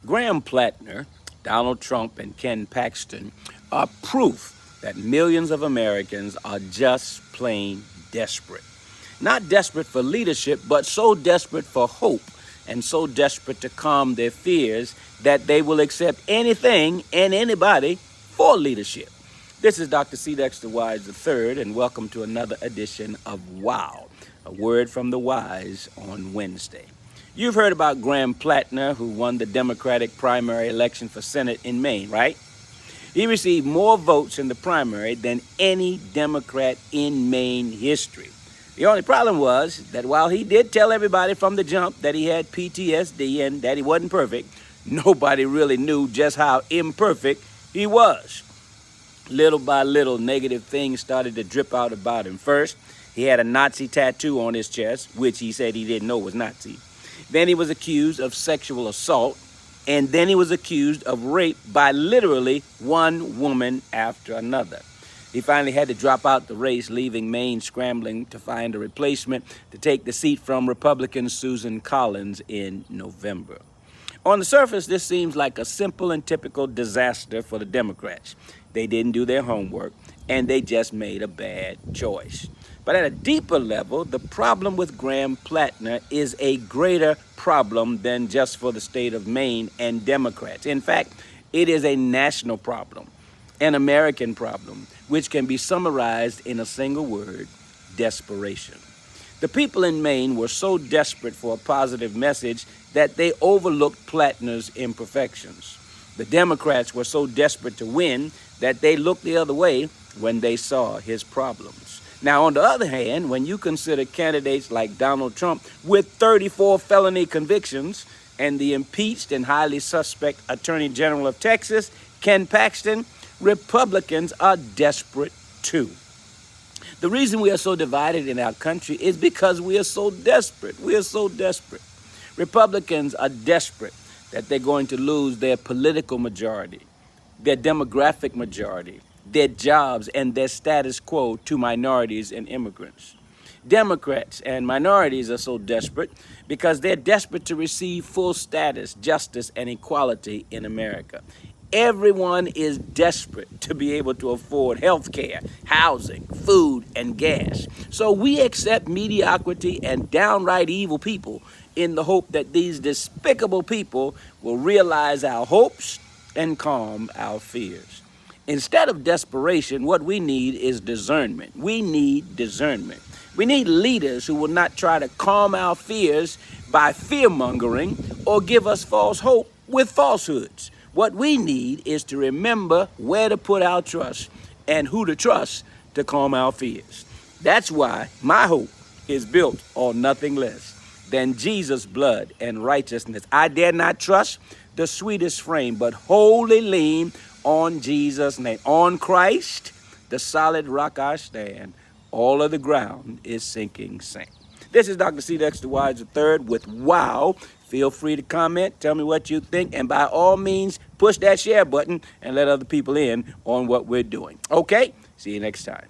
Graham Platner, Donald Trump, and Ken Paxton are proof that millions of Americans are just plain desperate. Not desperate for leadership, but so desperate for hope and so desperate to calm their fears that they will accept anything and anybody for leadership. This is Dr. C. Dexter Wise III, and welcome to another edition of Wow, a word from the wise on Wednesday. You've heard about Graham Platner, who won the Democratic primary election for Senate in Maine, right? He received more votes in the primary than any Democrat in Maine history. The only problem was that while he did tell everybody from the jump that he had PTSD and that he wasn't perfect, nobody really knew just how imperfect he was. Little by little, negative things started to drip out about him. First, he had a Nazi tattoo on his chest, which he said he didn't know was Nazi. Then he was accused of sexual assault, and then he was accused of rape by literally one woman after another. He finally had to drop out the race, leaving Maine scrambling to find a replacement to take the seat from Republican Susan Collins in November. On the surface, this seems like a simple and typical disaster for the Democrats. They didn't do their homework, and they just made a bad choice. But at a deeper level, the problem with Graham Platner is a greater problem than just for the state of Maine and Democrats. In fact, it is a national problem, an American problem, which can be summarized in a single word: desperation. The people in Maine were so desperate for a positive message that they overlooked Platner's imperfections. The Democrats were so desperate to win that they looked the other way when they saw his problems. Now, on the other hand, when you consider candidates like Donald Trump with 34 felony convictions and the impeached and highly suspect Attorney General of Texas, Ken Paxton, Republicans are desperate too. The reason we are so divided in our country is because we are so desperate. We are so desperate. Republicans are desperate that they're going to lose their political majority, their demographic majority, their jobs, and their status quo to minorities and immigrants. Democrats and minorities are so desperate because they're desperate to receive full status, justice, and equality in America. Everyone is desperate to be able to afford health care, housing, food, and gas. So we accept mediocrity and downright evil people in the hope that these despicable people will realize our hopes and calm our fears. Instead of desperation, what we need is discernment. We need discernment. We need leaders who will not try to calm our fears by fear-mongering or give us false hope with falsehoods. What we need is to remember where to put our trust and who to trust to calm our fears. That's why my hope is built on nothing less than Jesus' blood and righteousness. I dare not trust the sweetest frame, but wholly lean on Jesus' name. On Christ, the solid rock I stand. All of the ground is sinking sand. This is Dr. C. Dexter Wise III with Wow. Feel free to comment, tell me what you think, and by all means, push that share button and let other people in on what we're doing. Okay? See you next time.